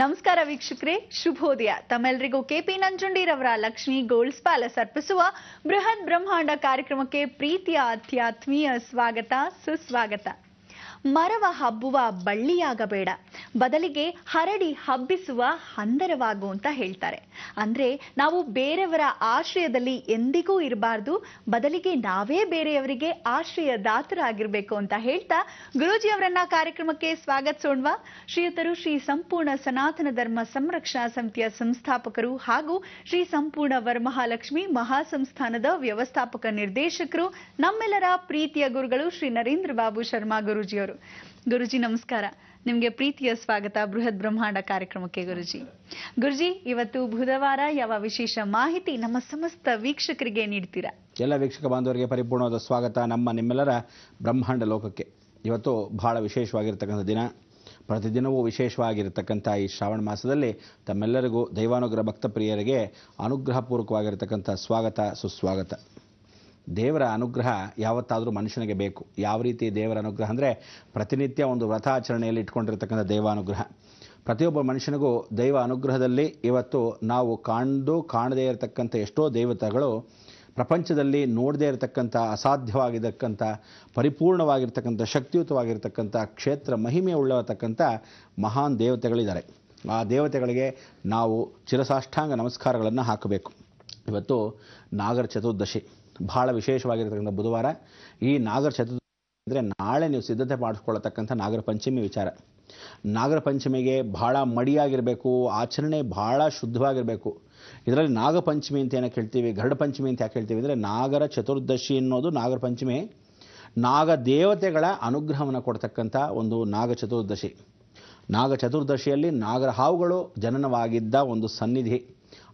ನಮಸ್ಕಾರ ವೀಕ್ಷಕರೇ, ಶುಭೋದಯ. ತಮ್ಮೆಲ್ಲರಿಗೂ ಕೆಪಿ ನಂಜುಂಡಿರವರ ಲಕ್ಷ್ಮಿ ಗೋಲ್ಡ್ಸ್ ಪ್ಯಾಲೇಸ್ ಅರ್ಪಿಸುವ ಬೃಹತ್ ಬ್ರಹ್ಮಾಂಡ ಕಾರ್ಯಕ್ರಮಕ್ಕೆ ಪ್ರೀತಿಯ ಅತ್ಯಾತ್ಮೀಯ ಸ್ವಾಗತ, ಸುಸ್ವಾಗತ. ಮರವ ಹಬ್ಬುವ ಬಳ್ಳಿಯಾಗಬೇಡ, ಬದಲಿಗೆ ಹರಡಿ ಹಬ್ಬಿಸುವ ಹಂದರವಾಗು ಅಂತ ಹೇಳ್ತಾರೆ. ಅಂದ್ರೆ ನಾವು ಬೇರೆಯವರ ಆಶ್ರಯದಲ್ಲಿ ಎಂದಿಗೂ ಇರಬಾರ್ದು, ಬದಲಿಗೆ ನಾವೇ ಬೇರೆಯವರಿಗೆ ಆಶ್ರಯದಾತರಾಗಿರ್ಬೇಕು ಅಂತ ಹೇಳ್ತಾ ಗುರೂಜಿ ಅವರನ್ನ ಕಾರ್ಯಕ್ರಮಕ್ಕೆ ಸ್ವಾಗತಿಸೋಣವಾ. ಶ್ರೀಯುತರು ಶ್ರೀ ಸಂಪೂರ್ಣ ಸನಾತನ ಧರ್ಮ ಸಂರಕ್ಷಣಾ ಸಮಿತಿಯ ಸಂಸ್ಥಾಪಕರು ಹಾಗೂ ಶ್ರೀ ಸಂಪೂರ್ಣ ವರಮಹಾಲಕ್ಷ್ಮಿ ಮಹಾಸಂಸ್ಥಾನದ ವ್ಯವಸ್ಥಾಪಕ ನಿರ್ದೇಶಕರು, ನಮ್ಮೆಲ್ಲರ ಪ್ರೀತಿಯ ಗುರುಗಳು ಶ್ರೀ ನರೇಂದ್ರ ಬಾಬು ಶರ್ಮಾ ಗುರೂಜಿಯವರು. ಗುರುಜಿ ನಮಸ್ಕಾರ, ನಿಮ್ಗೆ ಪ್ರೀತಿಯ ಸ್ವಾಗತ ಬೃಹತ್ ಬ್ರಹ್ಮಾಂಡ ಕಾರ್ಯಕ್ರಮಕ್ಕೆ. ಗುರುಜಿ, ಇವತ್ತು ಬುಧವಾರ, ಯಾವ ವಿಶೇಷ ಮಾಹಿತಿ ನಮ್ಮ ಸಮಸ್ತ ವೀಕ್ಷಕರಿಗೆ ನೀಡ್ತೀರಾ? ಎಲ್ಲ ವೀಕ್ಷಕ ಬಾಂಧವರಿಗೆ ಪರಿಪೂರ್ಣವಾದ ಸ್ವಾಗತ ನಿಮ್ಮೆಲ್ಲರ ಬ್ರಹ್ಮಾಂಡ ಲೋಕಕ್ಕೆ. ಇವತ್ತು ಬಹಳ ವಿಶೇಷವಾಗಿರ್ತಕ್ಕಂಥ ದಿನ. ಪ್ರತಿದಿನವೂ ವಿಶೇಷವಾಗಿರತಕ್ಕಂಥ ಈ ಶ್ರಾವಣ ಮಾಸದಲ್ಲಿ ತಮ್ಮೆಲ್ಲರಿಗೂ ದೈವಾನುಗ್ರಹ ಭಕ್ತಪ್ರಿಯರಿಗೆ ಅನುಗ್ರಹಪೂರ್ವಕವಾಗಿರ್ತಕ್ಕಂಥ ಸ್ವಾಗತ, ಸುಸ್ವಾಗತ. ದೇವರ ಅನುಗ್ರಹ ಯಾವತ್ತಾದರೂ ಮನುಷ್ಯನಿಗೆ ಬೇಕು. ಯಾವ ರೀತಿ ದೇವರ ಅನುಗ್ರಹ ಅಂದರೆ, ಪ್ರತಿನಿತ್ಯ ಒಂದು ವ್ರತಾಚರಣೆಯಲ್ಲಿ ಇಟ್ಕೊಂಡಿರ್ತಕ್ಕಂಥ ದೈವಾನುಗ್ರಹ. ಪ್ರತಿಯೊಬ್ಬ ಮನುಷ್ಯನಿಗೂ ದೈವ ಅನುಗ್ರಹದಲ್ಲಿ ಇವತ್ತು ನಾವು ಕಾಣದೇ ಇರತಕ್ಕಂಥ ಎಷ್ಟೋ ದೇವತೆಗಳು, ಪ್ರಪಂಚದಲ್ಲಿ ನೋಡದೇ ಇರತಕ್ಕಂಥ, ಅಸಾಧ್ಯವಾಗಿರ್ತಕ್ಕಂಥ, ಪರಿಪೂರ್ಣವಾಗಿರ್ತಕ್ಕಂಥ, ಶಕ್ತಿಯುತವಾಗಿರ್ತಕ್ಕಂಥ, ಕ್ಷೇತ್ರ ಮಹಿಮೆ ಉಳ್ಳತಕ್ಕಂಥ ಮಹಾನ್ ದೇವತೆಗಳಿದ್ದಾರೆ. ಆ ದೇವತೆಗಳಿಗೆ ನಾವು ಚಿರಸಾಷ್ಟಾಂಗ ನಮಸ್ಕಾರಗಳನ್ನು ಹಾಕಬೇಕು. ಇವತ್ತು ನಾಗರ ಚತುರ್ದಶಿ, ಬಹಳ ವಿಶೇಷವಾಗಿರ್ತಕ್ಕಂಥ ಬುಧವಾರ. ಈ ನಾಗರ ಚತುರ್ದಶಿ ಅಂದರೆ ನಾಳೆ ನೀವು ಸಿದ್ಧತೆ ಮಾಡಿಸ್ಕೊಳ್ಳತಕ್ಕಂಥ ನಾಗರ ಪಂಚಮಿ ವಿಚಾರ. ನಾಗರ ಪಂಚಮಿಗೆ ಬಹಳ ಮಡಿಯಾಗಿರಬೇಕು, ಆಚರಣೆ ಬಹಳ ಶುದ್ಧವಾಗಿರಬೇಕು. ಇದರಲ್ಲಿ ನಾಗಪಂಚಮಿ ಅಂತ ಏನಕ್ಕೆ ಹೇಳ್ತೀವಿ, ಗರುಡ ಪಂಚಮಿ ಅಂತ ಯಾಕೆ ಹೇಳ್ತೀವಿ ಅಂದರೆ, ನಾಗರ ಚತುರ್ದಶಿ ಅನ್ನೋದು ನಾಗರ ಪಂಚಮಿ, ನಾಗ ದೇವತೆಗಳ ಅನುಗ್ರಹವನ್ನು ಕೊಡ್ತಕ್ಕಂಥ ಒಂದು ನಾಗ ಚತುರ್ದಶಿ. ನಾಗ ಚತುರ್ದಶಿಯಲ್ಲಿ ನಾಗರ ಹಾವುಗಳು ಜನನವಾಗಿದ್ದ ಒಂದು ಸನ್ನಿಧಿ.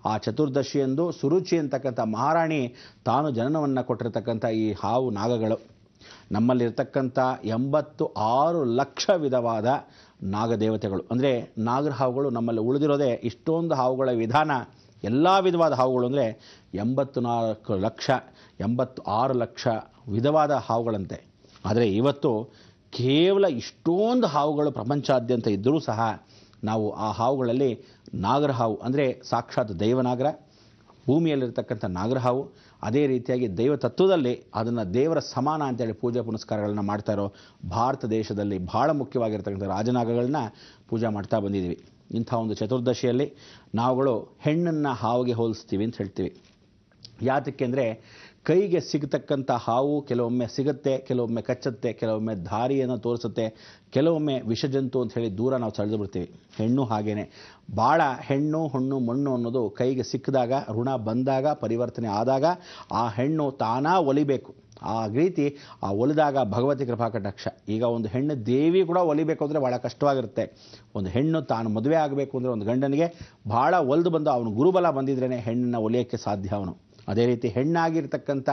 ಆ ಚತುರ್ದಶಿಯಂದು ಸುರುಚಿ ಅಂತಕ್ಕಂಥ ಮಹಾರಾಣಿ ತಾನು ಜನನವನ್ನು ಕೊಟ್ಟಿರ್ತಕ್ಕಂಥ ಈ ಹಾವು ನಾಗಗಳು. ನಮ್ಮಲ್ಲಿರ್ತಕ್ಕಂಥ 86 ಲಕ್ಷ ವಿಧವಾದ ನಾಗದೇವತೆಗಳು, ಅಂದರೆ ನಾಗರ ಹಾವುಗಳು ನಮ್ಮಲ್ಲಿ ಉಳಿದಿರೋದೇ ಇಷ್ಟೊಂದು ಹಾವುಗಳ ವಿಧಾನ. ಎಲ್ಲ ವಿಧವಾದ ಹಾವುಗಳು ಅಂದರೆ 86 ಲಕ್ಷ ವಿಧವಾದ ಹಾವುಗಳಂತೆ. ಆದರೆ ಇವತ್ತು ಕೇವಲ ಇಷ್ಟೊಂದು ಹಾವುಗಳು ಪ್ರಪಂಚಾದ್ಯಂತ ಇದ್ದರೂ ಸಹ ನಾವು ಆ ಹಾವುಗಳಲ್ಲಿ ನಾಗರ ಹಾವು ಅಂದರೆ ಸಾಕ್ಷಾತ್ ದೈವನಾಗರ, ಭೂಮಿಯಲ್ಲಿರ್ತಕ್ಕಂಥ ನಾಗರ ಹಾವು, ಅದೇ ರೀತಿಯಾಗಿ ದೈವ ತತ್ವದಲ್ಲಿ ಅದನ್ನು ದೇವರ ಸಮಾನ ಅಂತೇಳಿ ಪೂಜೆ ಪುನಸ್ಕಾರಗಳನ್ನ ಮಾಡ್ತಾ ಇರೋ ಭಾರತ ದೇಶದಲ್ಲಿ ಬಹಳ ಮುಖ್ಯವಾಗಿರ್ತಕ್ಕಂಥ ರಾಜನಾಗಗಳನ್ನ ಪೂಜೆ ಮಾಡ್ತಾ ಬಂದಿದ್ದೀವಿ. ಇಂಥ ಒಂದು ಚತುರ್ದಶಿಯಲ್ಲಿ ನಾವುಗಳು ಹೆಣ್ಣನ್ನು ಹಾವಿಗೆ ಹೋಲಿಸ್ತೀವಿ ಅಂತ ಹೇಳ್ತೀವಿ. ಯಾತಕ್ಕೆ ಅಂದರೆ, ಕೈಗೆ ಸಿಗತಕ್ಕಂಥ ಹಾವು ಕೆಲವೊಮ್ಮೆ ಸಿಗುತ್ತೆ, ಕೆಲವೊಮ್ಮೆ ಕಚ್ಚುತ್ತೆ, ಕೆಲವೊಮ್ಮೆ ದಾರಿಯನ್ನು ತೋರಿಸುತ್ತೆ, ಕೆಲವೊಮ್ಮೆ ವಿಷಜಂತು ಅಂತ ಹೇಳಿ ದೂರ ನಾವು ಸೆಳೆದು ಬಿಡ್ತೀವಿ. ಹೆಣ್ಣು ಹಾಗೇನೆ, ಭಾಳ ಹೆಣ್ಣು ಹೊಣ್ಣು ಮಣ್ಣು ಅನ್ನೋದು ಕೈಗೆ ಸಿಕ್ಕಿದಾಗ, ಋಣ ಬಂದಾಗ, ಪರಿವರ್ತನೆ ಆದಾಗ ಆ ಹೆಣ್ಣು ತಾನಾ ಒಲಿಬೇಕು. ಆ ರೀತಿ ಆ ಒಲಿದಾಗ ಭಗವತಿ ಕೃಪಾ ಕಟಾಕ್ಷ. ಈಗ ಒಂದು ಹೆಣ್ಣು ದೇವಿ ಕೂಡ ಒಲಿಬೇಕು ಅಂದರೆ ಭಾಳ ಕಷ್ಟವಾಗಿರುತ್ತೆ. ಒಂದು ಹೆಣ್ಣು ತಾನು ಮದುವೆ ಆಗಬೇಕು ಅಂದರೆ ಒಂದು ಗಂಡನಿಗೆ ಭಾಳ ಒಲಿದು ಬಂದು ಅವನು ಗುರುಬಲ ಬಂದಿದ್ರೇ ಹೆಣ್ಣನ್ನು ಒಲಿಯೋಕ್ಕೆ ಸಾಧ್ಯ ಅವನು. ಅದೇ ರೀತಿ ಹೆಣ್ಣಾಗಿರ್ತಕ್ಕಂಥ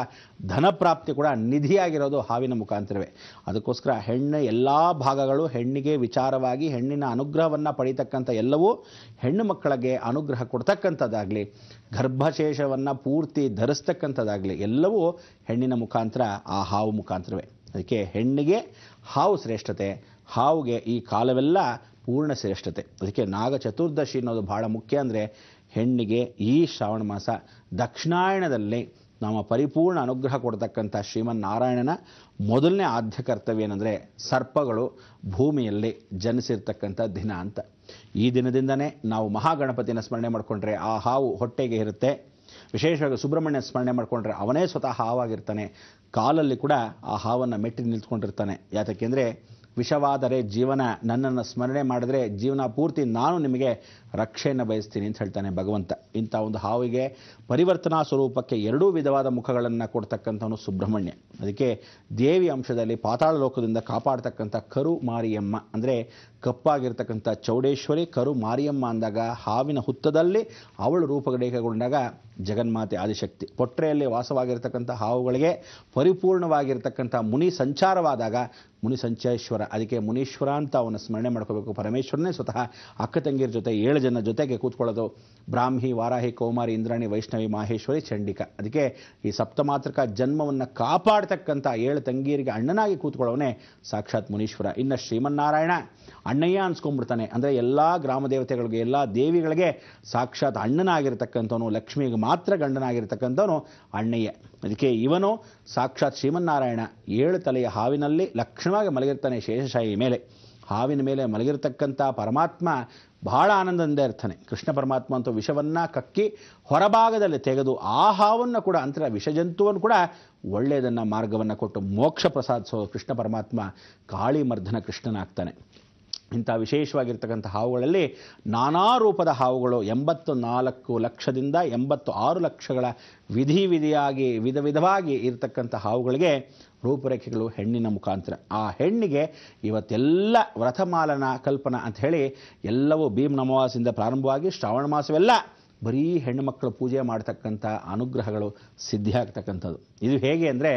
ಧನಪ್ರಾಪ್ತಿ ಕೂಡ ನಿಧಿಯಾಗಿರೋದು ಹಾವಿನ ಮುಖಾಂತರವೇ. ಅದಕ್ಕೋಸ್ಕರ ಹೆಣ್ಣು ಎಲ್ಲ ಭಾಗಗಳು ಹೆಣ್ಣಿಗೆ ವಿಚಾರವಾಗಿ ಹೆಣ್ಣಿನ ಅನುಗ್ರಹವನ್ನು ಪಡೀತಕ್ಕಂಥ ಎಲ್ಲವೂ ಹೆಣ್ಣು ಮಕ್ಕಳಿಗೆ ಅನುಗ್ರಹ ಕೊಡ್ತಕ್ಕಂಥದ್ದಾಗಲಿ, ಗರ್ಭಶೇಷವನ್ನು ಪೂರ್ತಿ ಧರಿಸ್ತಕ್ಕಂಥದ್ದಾಗಲಿ ಎಲ್ಲವೂ ಹೆಣ್ಣಿನ ಮುಖಾಂತರ, ಆ ಹಾವು ಮುಖಾಂತರವೇ. ಅದಕ್ಕೆ ಹೆಣ್ಣಿಗೆ ಹಾವು ಶ್ರೇಷ್ಠತೆ, ಹಾವುಗೆ ಈ ಕಾಲವೆಲ್ಲ ಪೂರ್ಣ ಶ್ರೇಷ್ಠತೆ. ಅದಕ್ಕೆ ನಾಗ ಚತುರ್ದಶಿ ಅನ್ನೋದು ಬಹಳ ಮುಖ್ಯ. ಅಂದರೆ ಹೆಣ್ಣಿಗೆ ಈ ಶ್ರಾವಣ ಮಾಸ ದಕ್ಷಿಣಾಯಣದಲ್ಲಿ ನಮ್ಮ ಪರಿಪೂರ್ಣ ಅನುಗ್ರಹ ಕೊಡ್ತಕ್ಕಂಥ ಶ್ರೀಮನ್ನಾರಾಯಣನ ಮೊದಲನೇ ಆದ್ಯ ಕರ್ತವ್ಯ ಏನಂದರೆ, ಸರ್ಪಗಳು ಭೂಮಿಯಲ್ಲಿ ಜನಿಸಿರ್ತಕ್ಕಂಥ ದಿನ ಅಂತ. ಈ ದಿನದಿಂದನೇ ನಾವು ಮಹಾಗಣಪತಿನ ಸ್ಮರಣೆ ಮಾಡಿಕೊಂಡ್ರೆ ಆ ಹಾವು ಹೊಟ್ಟೆಗೆ ಇರುತ್ತೆ. ವಿಶೇಷವಾಗಿ ಸುಬ್ರಹ್ಮಣ್ಯ ಸ್ಮರಣೆ ಮಾಡಿಕೊಂಡ್ರೆ ಅವನೇ ಸ್ವತಃ ಹಾವಾಗಿರ್ತಾನೆ. ಕಾಲಲ್ಲಿ ಕೂಡ ಆ ಹಾವನ್ನು ಮೆಟ್ಟಿ ನಿಂತ್ಕೊಂಡಿರ್ತಾನೆ. ಯಾತಕ್ಕೆಂದರೆ, ವಿಷವಾದರೆ ಜೀವನ, ನನ್ನನ್ನು ಸ್ಮರಣೆ ಮಾಡಿದ್ರೆ ಜೀವನ ಪೂರ್ತಿ ನಾನು ನಿಮಗೆ ರಕ್ಷೆಯನ್ನು ಬಯಸ್ತೀನಿ ಅಂತ ಹೇಳ್ತಾನೆ ಭಗವಂತ. ಇಂಥ ಒಂದು ಹಾವಿಗೆ ಪರಿವರ್ತನಾ ಸ್ವರೂಪಕ್ಕೆ 2 ವಿಧವಾದ ಮುಖಗಳನ್ನು ಕೊಡ್ತಕ್ಕಂಥವನು ಸುಬ್ರಹ್ಮಣ್ಯ. ಅದಕ್ಕೆ ದೇವಿ ಅಂಶದಲ್ಲಿ ಪಾತಾಳ ಲೋಕದಿಂದ ಕಾಪಾಡ್ತಕ್ಕಂಥ ಕರು ಮಾರಿಯಮ್ಮ, ಅಂದರೆ ಕಪ್ಪಾಗಿರ್ತಕ್ಕಂಥ ಚೌಡೇಶ್ವರಿ ಕರು ಮಾರಿಯಮ್ಮ ಅಂದಾಗ, ಹಾವಿನ ಹುತ್ತದಲ್ಲಿ ಅವಳು ರೂಪಗಡೇಕಗೊಂಡಾಗ ಜಗನ್ಮಾತೆ ಆದಿಶಕ್ತಿ. ಪೊಟ್ರೆಯಲ್ಲಿ ವಾಸವಾಗಿರ್ತಕ್ಕಂಥ ಹಾವುಗಳಿಗೆ ಪರಿಪೂರ್ಣವಾಗಿರ್ತಕ್ಕಂಥ ಮುನಿ ಸಂಚಾರವಾದಾಗ ಮುನಿ ಸಂಚೇಶ್ವರ. ಅದಕ್ಕೆ ಮುನೀಶ್ವರ ಅಂತ ಅವನ ಸ್ಮರಣೆ ಮಾಡ್ಕೋಬೇಕು. ಪರಮೇಶ್ವರನೇ ಸ್ವತಃ ಅಕ್ಕ ತಂಗಿಯರ ಜೊತೆ 7 ಜನ ಜೊತೆಗೆ ಕೂತ್ಕೊಳ್ಳೋದು. ಬ್ರಾಹ್ಮಿ, ವಾರಾಹಿ, ಕೌಮಾರಿ, ಇಂದ್ರಾಣಿ, ವೈಷ್ಣವಿ, ಮಾಹೇಶ್ವರಿ, ಚಂಡಿಕಾ. ಅದಕ್ಕೆ ಈ ಸಪ್ತಮಾತೃಕ ಜನ್ಮವನ್ನು ಕಾಪಾಡ್ತಕ್ಕಂಥ ಮಾಡ್ತಕ್ಕಂಥ 7 ತಂಗಿಯರಿಗೆ ಅಣ್ಣನಾಗಿ ಕೂತ್ಕೊಳ್ಳೋನೆ ಸಾಕ್ಷಾತ್ ಮುನೀಶ್ವರ. ಇನ್ನು ಶ್ರೀಮನ್ನಾರಾಯಣ ಅಣ್ಣಯ್ಯ ಅನ್ಸ್ಕೊಂಡ್ಬಿಡ್ತಾನೆ. ಅಂದರೆ ಎಲ್ಲ ಗ್ರಾಮ ದೇವತೆಗಳಿಗೆ, ಎಲ್ಲ ದೇವಿಗಳಿಗೆ ಸಾಕ್ಷಾತ್ ಅಣ್ಣನಾಗಿರ್ತಕ್ಕಂಥವನು, ಲಕ್ಷ್ಮಿಗೆ ಮಾತ್ರ ಗಂಡನಾಗಿರ್ತಕ್ಕಂಥವನು ಅಣ್ಣಯ್ಯ. ಅದಕ್ಕೆ ಇವನು ಸಾಕ್ಷಾತ್ ಶ್ರೀಮನ್ನಾರಾಯಣ 7 ತಲೆಯ ಹಾವಿನಲ್ಲಿ ಲಕ್ಷಣವಾಗಿ ಮಲಗಿರ್ತಾನೆ ಶೇಷಶಾಹಿ ಮೇಲೆ. ಹಾವಿನ ಮೇಲೆ ಮಲಗಿರ್ತಕ್ಕಂಥ ಪರಮಾತ್ಮ ಬಹಳ ಆನಂದದಿಂದ ಇರ್ತಾನೆ. ಕೃಷ್ಣ ಪರಮಾತ್ಮ ಅಂತೂ ವಿಷವನ್ನು ಕಕ್ಕಿ ಹೊರಭಾಗದಲ್ಲಿ ತೆಗೆದು ಆ ಹಾವನ್ನು ಕೂಡ ಅಂತರ ವಿಷಜಂತುವನ್ನು ಕೂಡ ಒಳ್ಳೆಯದನ್ನು ಮಾರ್ಗವನ್ನು ಕೊಟ್ಟು ಮೋಕ್ಷ ಪ್ರಸಾದಿಸೋ ಕೃಷ್ಣ ಪರಮಾತ್ಮ ಕಾಳಿಮರ್ಧನ ಕೃಷ್ಣನಾಗ್ತಾನೆ. ಇಂಥ ವಿಶೇಷವಾಗಿರ್ತಕ್ಕಂಥ ಹಾವುಗಳಲ್ಲಿ ನಾನಾ ರೂಪದ ಹಾವುಗಳು 84 ಲಕ್ಷದಿಂದ 86 ಲಕ್ಷಗಳ ವಿಧಿಯಾಗಿ ವಿಧವಾಗಿ ಇರತಕ್ಕಂಥ ಹಾವುಗಳಿಗೆ ರೂಪರೇಖೆಗಳು ಹೆಣ್ಣಿನ ಮುಖಾಂತರ. ಆ ಹೆಣ್ಣಿಗೆ ಇವತ್ತೆಲ್ಲ ವ್ರತಮಾಲನ ಕಲ್ಪನಾ ಅಂತ ಹೇಳಿ ಎಲ್ಲವೂ ಭೀಮ್ ಅಮಾವಾಸ್ಯೆಯಿಂದ ಪ್ರಾರಂಭವಾಗಿ ಶ್ರಾವಣ ಮಾಸವೆಲ್ಲ ಬರೀ ಹೆಣ್ಣು ಮಕ್ಕಳು ಪೂಜೆ ಮಾಡ್ತಕ್ಕಂಥ ಅನುಗ್ರಹಗಳು ಸಿದ್ಧಿಯಾಗ್ತಕ್ಕಂಥದ್ದು. ಇದು ಹೇಗೆ ಅಂದರೆ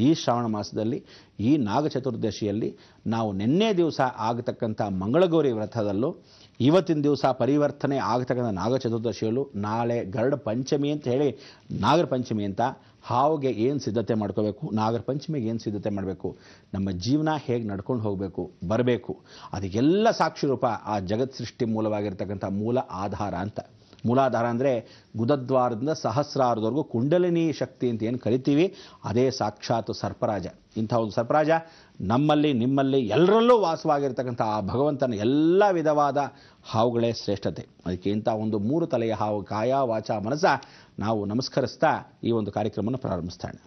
ಈ ಶ್ರಾವಣ ಮಾಸದಲ್ಲಿ ಈ ನಾಗ ಚತುರ್ದಶಿಯಲ್ಲಿ ನಾವು ನಿನ್ನೆ ದಿವಸ ಆಗತಕ್ಕಂಥ ಮಂಗಳಗೌರಿ ವ್ರತದಲ್ಲೂ ಇವತ್ತಿನ ದಿವಸ ಪರಿವರ್ತನೆ ಆಗತಕ್ಕಂಥ ನಾಗ ಚತುರ್ದಶಿಯಲ್ಲೂ ನಾಳೆ ಗರುಡ ಪಂಚಮಿ ಅಂತ ಹೇಳಿ ನಾಗರ ಪಂಚಮಿ ಅಂತ ಹಾವಿಗೆ ಏನು ಸಿದ್ಧತೆ ಮಾಡ್ಕೋಬೇಕು, ನಾಗರ ಪಂಚಮಿಗೆ ಏನು ಸಿದ್ಧತೆ ಮಾಡಬೇಕು, ನಮ್ಮ ಜೀವನ ಹೇಗೆ ನಡ್ಕೊಂಡು ಹೋಗಬೇಕು ಬರಬೇಕು, ಅದಕ್ಕೆಲ್ಲ ಸಾಕ್ಷಿ ರೂಪ ಆ ಜಗತ್ ಸೃಷ್ಟಿ ಮೂಲವಾಗಿರ್ತಕ್ಕಂಥ ಮೂಲ ಆಧಾರ ಅಂತ. ಮೂಲಾಧಾರ ಅಂದರೆ ಗುದದ್ವಾರದಿಂದ ಸಹಸ್ರಾರದವರೆಗೂ ಕುಂಡಲಿನಿ ಶಕ್ತಿ ಅಂತ ಏನು ಕರಿತೀವಿ, ಅದೇ ಸಾಕ್ಷಾತ್ ಸರ್ಪರಾಜ. ಇಂಥ ಒಂದು ಸರ್ಪರಾಜ ನಮ್ಮಲ್ಲಿ ನಿಮ್ಮಲ್ಲಿ ಎಲ್ಲರಲ್ಲೂ ವಾಸವಾಗಿರ್ತಕ್ಕಂಥ ಆ ಭಗವಂತನ ಎಲ್ಲ ವಿಧವಾದ ಹಾವುಗಳೇ ಶ್ರೇಷ್ಠತೆ. ಅದಕ್ಕೆ ಇಂಥ ಒಂದು 3 ತಲೆಯ ಹಾವು ಕಾಯ ವಾಚ ಮನಸ ನಾವು ನಮಸ್ಕರಿಸ್ತಾ ಈ ಒಂದು ಕಾರ್ಯಕ್ರಮವನ್ನು ಪ್ರಾರಂಭಿಸ್ತಾನೆ.